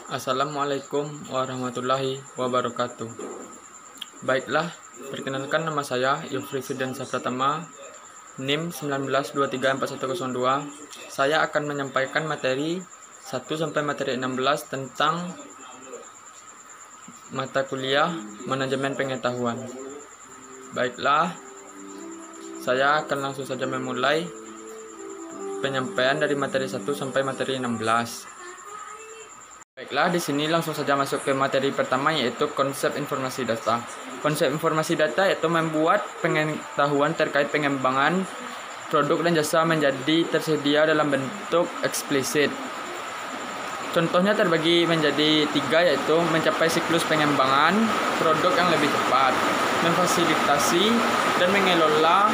Assalamualaikum warahmatullahi wabarakatuh. Baiklah, perkenalkan nama saya Yofri Fidensa Pratama, NIM 19234102. Saya akan menyampaikan materi 1 sampai materi 16 tentang mata kuliah manajemen pengetahuan. Baiklah, saya akan langsung saja memulai penyampaian dari materi 1 sampai materi 16. Baiklah, di sini langsung saja masuk ke materi pertama, yaitu konsep informasi data. Konsep informasi data yaitu membuat pengetahuan terkait pengembangan produk dan jasa menjadi tersedia dalam bentuk eksplisit. Contohnya terbagi menjadi 3, yaitu mencapai siklus pengembangan produk yang lebih cepat, memfasilitasi dan mengelola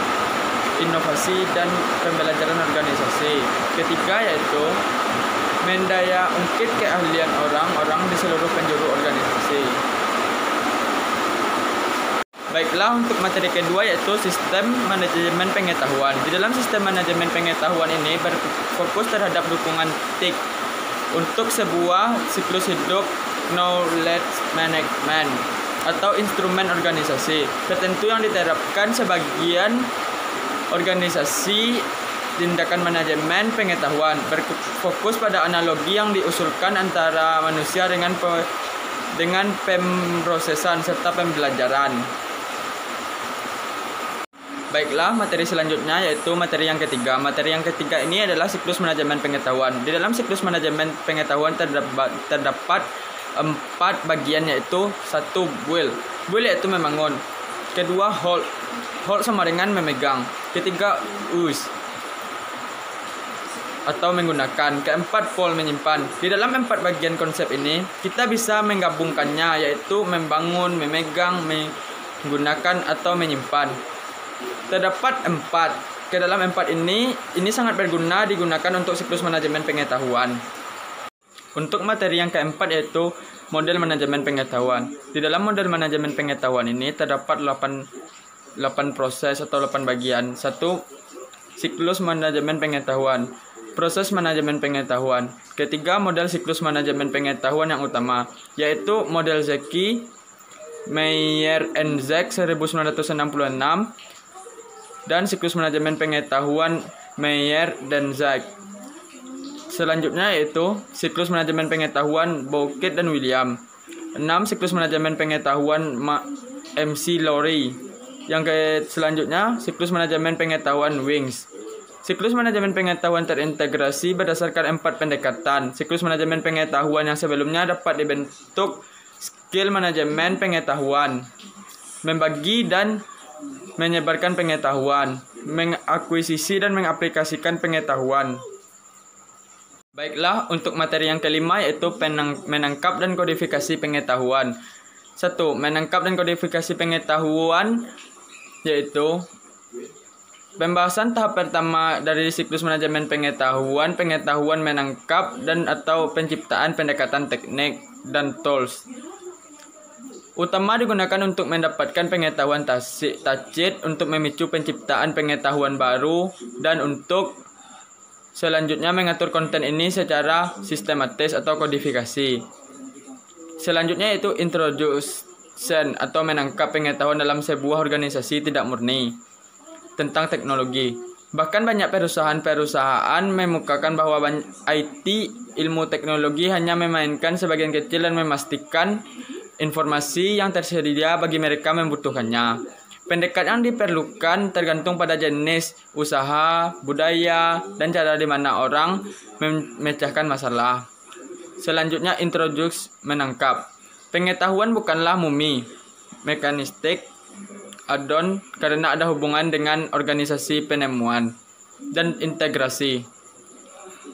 inovasi dan pembelajaran organisasi. Ketiga yaitu mendaya ungkit keahlian orang-orang di seluruh penjuru organisasi. Baiklah, untuk materi kedua yaitu sistem manajemen pengetahuan. Di dalam sistem manajemen pengetahuan ini berfokus terhadap dukungan TIC untuk sebuah siklus hidup knowledge management atau instrumen organisasi tertentu yang diterapkan sebagian organisasi. Tindakan manajemen pengetahuan berfokus pada analogi yang diusulkan antara manusia dengan pemrosesan serta pembelajaran. Baiklah, materi selanjutnya yaitu materi yang ketiga. Materi yang ketiga ini adalah siklus manajemen pengetahuan. Di dalam siklus manajemen pengetahuan terdapat 4 bagian, yaitu 1. Build yaitu membangun. Kedua, hold sama dengan memegang. Ketiga, use atau menggunakan. Keempat, fall menyimpan. Di dalam 4 bagian konsep ini kita bisa menggabungkannya, yaitu membangun, memegang, menggunakan atau menyimpan. Terdapat 4. Ke dalam 4 ini sangat berguna digunakan untuk siklus manajemen pengetahuan. Untuk materi yang keempat yaitu model manajemen pengetahuan. Di dalam model manajemen pengetahuan ini terdapat 8 proses atau 8 bagian. 1. Siklus manajemen pengetahuan. Proses manajemen pengetahuan. Ketiga, model siklus manajemen pengetahuan yang utama, yaitu model Zeki, Meyer and Zek 1966, dan siklus manajemen pengetahuan Meyer dan Zek. Selanjutnya yaitu siklus manajemen pengetahuan Bouquet dan William. 6. Siklus manajemen pengetahuan MC Lowry. Yang selanjutnya siklus manajemen pengetahuan Wings. Siklus manajemen pengetahuan terintegrasi berdasarkan 4 pendekatan. Siklus manajemen pengetahuan yang sebelumnya dapat dibentuk skill manajemen pengetahuan, membagi dan menyebarkan pengetahuan, mengakuisisi dan mengaplikasikan pengetahuan. Baiklah, untuk materi yang kelima yaitu menangkap dan kodifikasi pengetahuan. 1. Menangkap dan kodifikasi pengetahuan yaitu pembahasan tahap pertama dari siklus manajemen pengetahuan menangkap dan atau penciptaan pendekatan teknik dan tools. Utama digunakan untuk mendapatkan pengetahuan tacit, untuk memicu penciptaan pengetahuan baru, dan untuk selanjutnya mengatur konten ini secara sistematis atau kodifikasi. Selanjutnya yaitu introduction atau menangkap pengetahuan dalam sebuah organisasi tidak murni tentang teknologi. Bahkan banyak perusahaan memukakan bahwa IT, ilmu teknologi, hanya memainkan sebagian kecil dan memastikan informasi yang tersedia bagi mereka membutuhkannya. Pendekatan yang diperlukan tergantung pada jenis usaha, budaya, dan cara di mana orang memecahkan masalah. Selanjutnya introduce menangkap. Pengetahuan bukanlah mumi, mekanistik, add-on karena ada hubungan dengan organisasi penemuan dan integrasi.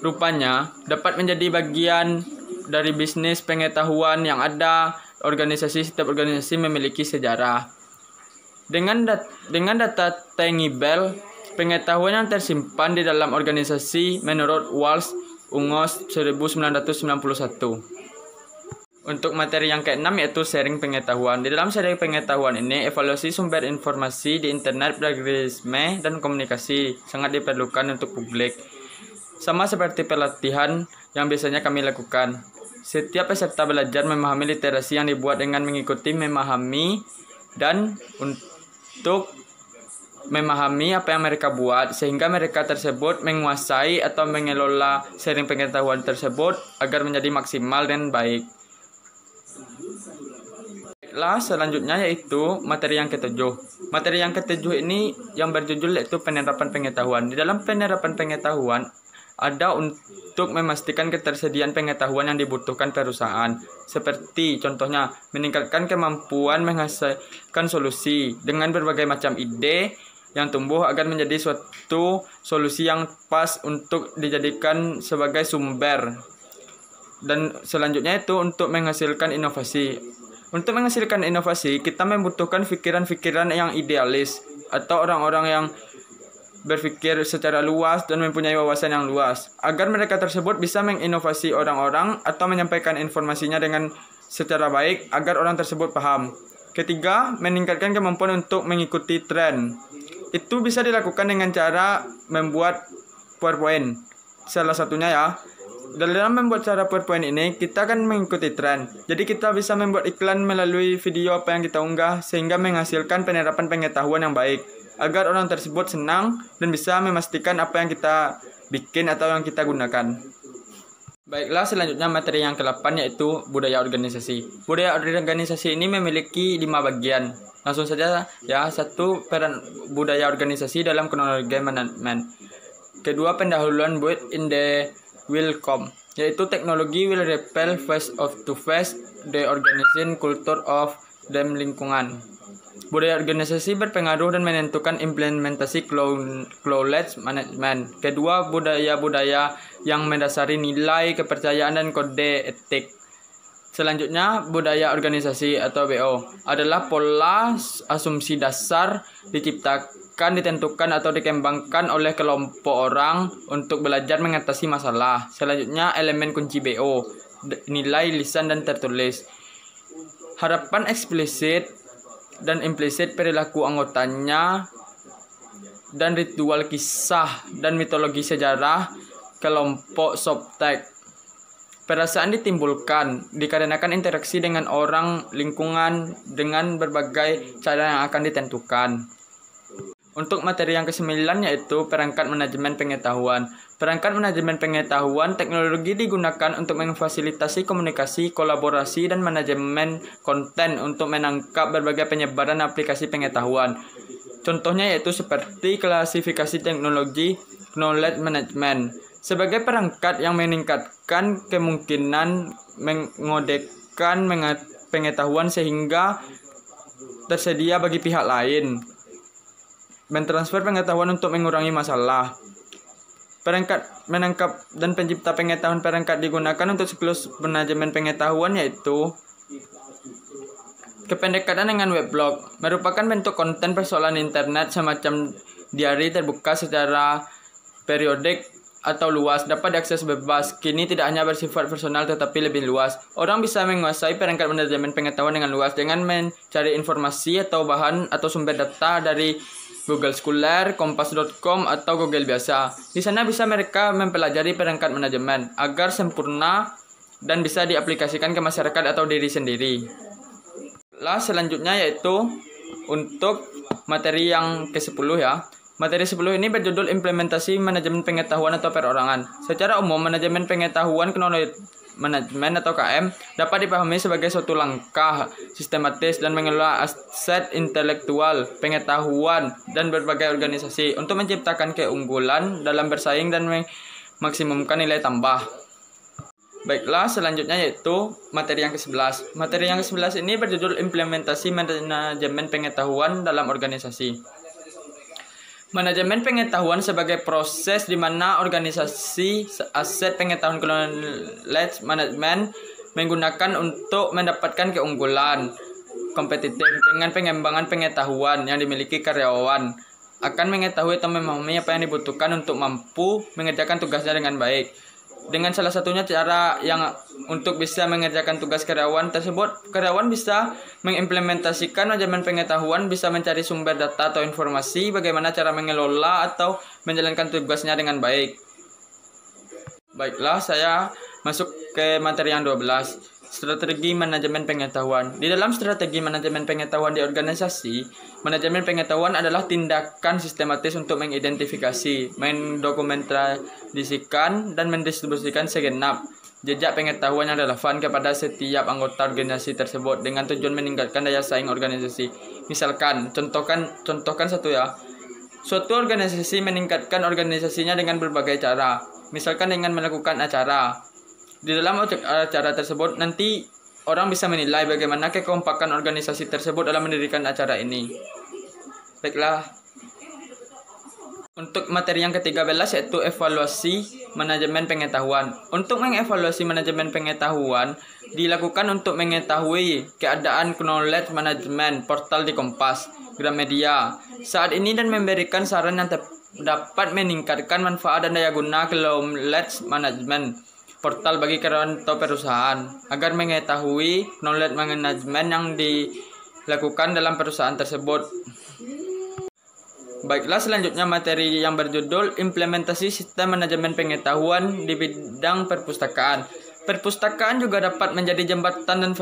Rupanya dapat menjadi bagian dari bisnis pengetahuan yang ada. Setiap organisasi memiliki sejarah. Dengan data tangible, pengetahuan yang tersimpan di dalam organisasi menurut Walsh Ungos 1991. Untuk materi yang keenam yaitu sharing pengetahuan. Di dalam sharing pengetahuan ini, evaluasi sumber informasi di internet, plagiarisme, dan komunikasi sangat diperlukan untuk publik. Sama seperti pelatihan yang biasanya kami lakukan. Setiap peserta belajar memahami literasi yang dibuat dengan mengikuti, memahami, dan untuk memahami apa yang mereka buat, sehingga mereka tersebut menguasai atau mengelola sharing pengetahuan tersebut agar menjadi maksimal dan baik. Selanjutnya yaitu materi yang ketujuh. Materi yang ketujuh ini yang berjudul yaitu penerapan pengetahuan. Di dalam penerapan pengetahuan ada untuk memastikan ketersediaan pengetahuan yang dibutuhkan perusahaan. Seperti contohnya meningkatkan kemampuan menghasilkan solusi dengan berbagai macam ide yang tumbuh agar menjadi suatu solusi yang pas untuk dijadikan sebagai sumber. Dan selanjutnya itu untuk menghasilkan inovasi. Untuk menghasilkan inovasi, kita membutuhkan pikiran-pikiran yang idealis atau orang-orang yang berpikir secara luas dan mempunyai wawasan yang luas, agar mereka tersebut bisa menginovasi orang-orang atau menyampaikan informasinya dengan secara baik agar orang tersebut paham. Ketiga, meningkatkan kemampuan untuk mengikuti tren. Itu bisa dilakukan dengan cara membuat PowerPoint. Salah satunya ya. Dalam membuat cara PowerPoint ini, kita akan mengikuti tren. Jadi kita bisa membuat iklan melalui video apa yang kita unggah, sehingga menghasilkan penerapan pengetahuan yang baik, agar orang tersebut senang dan bisa memastikan apa yang kita bikin atau yang kita gunakan. Baiklah, selanjutnya materi yang ke-8 yaitu budaya organisasi. Budaya organisasi ini memiliki 5 bagian. Langsung saja ya, 1. Peran budaya organisasi dalam kronologi manajemen. Kedua, pendahuluan build in the will come, yaitu teknologi will repel face to face the organization culture of them lingkungan. Budaya organisasi berpengaruh dan menentukan implementasi knowledge management. Kedua, budaya-budaya yang mendasari nilai, kepercayaan, dan kode etik. Selanjutnya, budaya organisasi atau BO adalah pola asumsi dasar ditentukan atau dikembangkan oleh kelompok orang untuk belajar mengatasi masalah. Selanjutnya, elemen kunci BO, nilai lisan dan tertulis. Harapan eksplisit dan implisit perilaku anggotanya, dan ritual kisah dan mitologi sejarah kelompok subtek. Perasaan ditimbulkan dikarenakan interaksi dengan orang lingkungan dengan berbagai cara yang akan ditentukan. Untuk materi yang ke-9 yaitu perangkat manajemen pengetahuan. Perangkat manajemen pengetahuan, teknologi digunakan untuk memfasilitasi komunikasi, kolaborasi, dan manajemen konten untuk menangkap berbagai penyebaran aplikasi pengetahuan. Contohnya yaitu seperti klasifikasi teknologi, knowledge management. Sebagai perangkat yang meningkatkan kemungkinan mengodekan pengetahuan sehingga tersedia bagi pihak lain. Mentransfer pengetahuan untuk mengurangi masalah. Perangkat menangkap dan pencipta pengetahuan perangkat digunakan untuk siklus manajemen pengetahuan yaitu kependekatan dengan weblog. Merupakan bentuk konten persoalan internet semacam diary terbuka secara periodik atau luas, dapat diakses bebas. Kini tidak hanya bersifat personal tetapi lebih luas. Orang bisa menguasai perangkat manajemen pengetahuan dengan luas dengan mencari informasi atau bahan atau sumber data dari Google Scholar, Kompas.com, atau Google biasa. Di sana bisa mereka mempelajari perangkat manajemen agar sempurna dan bisa diaplikasikan ke masyarakat atau diri sendiri. Selanjutnya yaitu untuk materi yang ke-10 ya. Materi 10 ini berjudul implementasi manajemen pengetahuan atau perorangan. Secara umum, manajemen pengetahuan manajemen atau KM dapat dipahami sebagai suatu langkah sistematis dan mengelola aset intelektual, pengetahuan, dan berbagai organisasi untuk menciptakan keunggulan dalam bersaing dan memaksimumkan nilai tambah. Baiklah, selanjutnya yaitu materi yang ke-11. Materi yang ke-11 ini berjudul implementasi manajemen pengetahuan dalam organisasi. Manajemen pengetahuan sebagai proses di mana organisasi aset pengetahuan knowledge management menggunakan untuk mendapatkan keunggulan kompetitif dengan pengembangan pengetahuan yang dimiliki karyawan akan mengetahui atau memahami apa yang dibutuhkan untuk mampu mengerjakan tugasnya dengan baik. Dengan salah satunya cara yang untuk bisa mengerjakan tugas karyawan tersebut, karyawan bisa mengimplementasikan manajemen pengetahuan, bisa mencari sumber data atau informasi, bagaimana cara mengelola atau menjalankan tugasnya dengan baik. Baiklah, saya Masuk ke materi yang 12, strategi manajemen pengetahuan. Di dalam strategi manajemen pengetahuan di organisasi, manajemen pengetahuan adalah tindakan sistematis untuk mengidentifikasi, mendokumentasikan, dan mendistribusikan segenap jejak pengetahuan yang relevan kepada setiap anggota organisasi tersebut dengan tujuan meningkatkan daya saing organisasi. Misalkan, contohkan satu ya. Suatu organisasi meningkatkan organisasinya dengan berbagai cara. Misalkan dengan melakukan acara. Di dalam acara tersebut nanti orang bisa menilai bagaimana kekompakan organisasi tersebut dalam mendirikan acara ini. Baiklah. Untuk materi yang ke-13 yaitu evaluasi manajemen pengetahuan. Untuk mengevaluasi manajemen pengetahuan dilakukan untuk mengetahui keadaan knowledge management portal di Kompas, Gramedia saat ini dan memberikan saran yang dapat meningkatkan manfaat dan daya guna knowledge management portal bagi karyawan atau perusahaan agar mengetahui knowledge management yang dilakukan dalam perusahaan tersebut. Baiklah, selanjutnya materi yang berjudul implementasi sistem manajemen pengetahuan di bidang perpustakaan. Perpustakaan juga dapat menjadi jembatan dan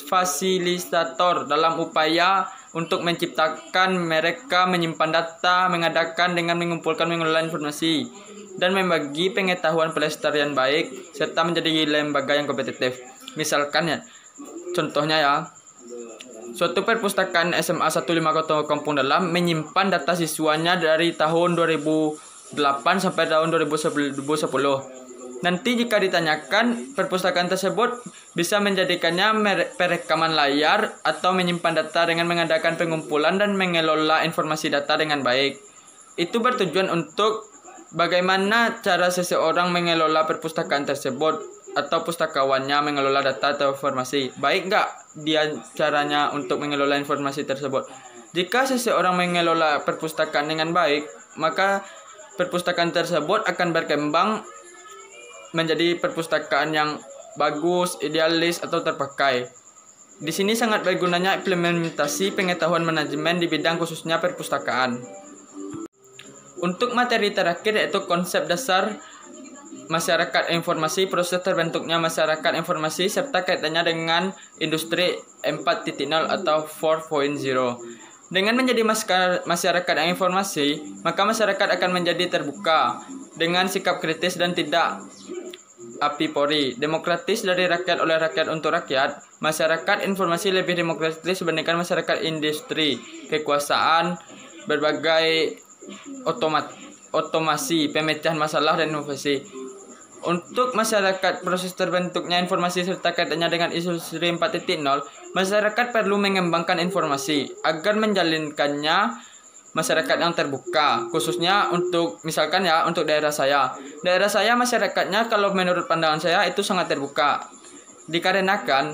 fasilitator dalam upaya untuk menciptakan mereka menyimpan data, mengadakan dengan mengumpulkan mengelola informasi, dan membagi pengetahuan pelestarian baik, serta menjadi lembaga yang kompetitif. Misalkan ya, contohnya ya, suatu perpustakaan SMA 150 Kampung Dalam menyimpan data siswanya dari tahun 2008 sampai tahun 2010. Nanti jika ditanyakan, perpustakaan tersebut bisa menjadikannya perekaman layar atau menyimpan data dengan mengadakan pengumpulan dan mengelola informasi data dengan baik. Itu bertujuan untuk bagaimana cara seseorang mengelola perpustakaan tersebut atau pustakawannya mengelola data atau informasi. Baik nggak dia caranya untuk mengelola informasi tersebut? Jika seseorang mengelola perpustakaan dengan baik, maka perpustakaan tersebut akan berkembang menjadi perpustakaan yang bagus, idealis, atau terpakai. Di sini sangat bergunanya implementasi pengetahuan manajemen di bidang khususnya perpustakaan. Untuk materi terakhir yaitu konsep dasar masyarakat informasi, proses terbentuknya masyarakat informasi, serta kaitannya dengan industri 4.0 atau 4.0. Dengan menjadi masyarakat yang informasi, maka masyarakat akan menjadi terbuka dengan sikap kritis dan tidak apipori, demokratis dari rakyat oleh rakyat untuk rakyat. Masyarakat informasi lebih demokratis dibandingkan masyarakat industri, kekuasaan, berbagai otomasi, pemecahan masalah, dan inovasi. Untuk masyarakat, proses terbentuknya informasi serta kaitannya dengan industri 4.0, masyarakat perlu mengembangkan informasi agar menjalinkannya masyarakat yang terbuka, khususnya untuk misalkan ya untuk daerah saya. Daerah saya masyarakatnya kalau menurut pandangan saya itu sangat terbuka. Dikarenakan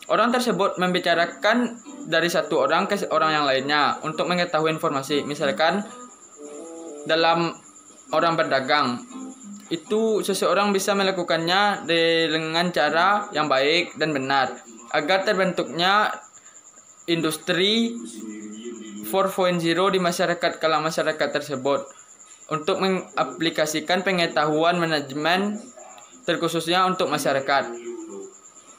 orang tersebut membicarakan dari satu orang ke orang yang lainnya untuk mengetahui informasi. Misalkan dalam orang berdagang, itu seseorang bisa melakukannya dengan cara yang baik dan benar agar terbentuknya industri 4.0 di masyarakat kala masyarakat tersebut untuk mengaplikasikan pengetahuan manajemen terkhususnya untuk masyarakat.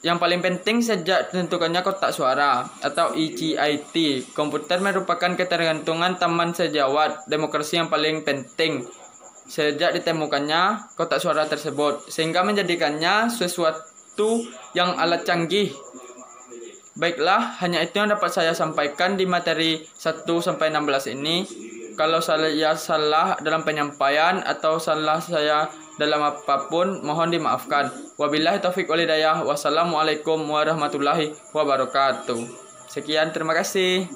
Yang paling penting sejak ditentukannya kotak suara atau ECIT, komputer merupakan ketergantungan taman sejawat demokrasi yang paling penting sejak ditemukannya kotak suara tersebut, sehingga menjadikannya sesuatu yang alat canggih. Baiklah, hanya itu yang dapat saya sampaikan di materi 1-16 ini. Kalau saya salah dalam penyampaian atau salah saya dalam apapun, mohon dimaafkan. Wabillahi taufiq wal hidayah. Wassalamualaikum warahmatullahi wabarakatuh. Sekian, terima kasih.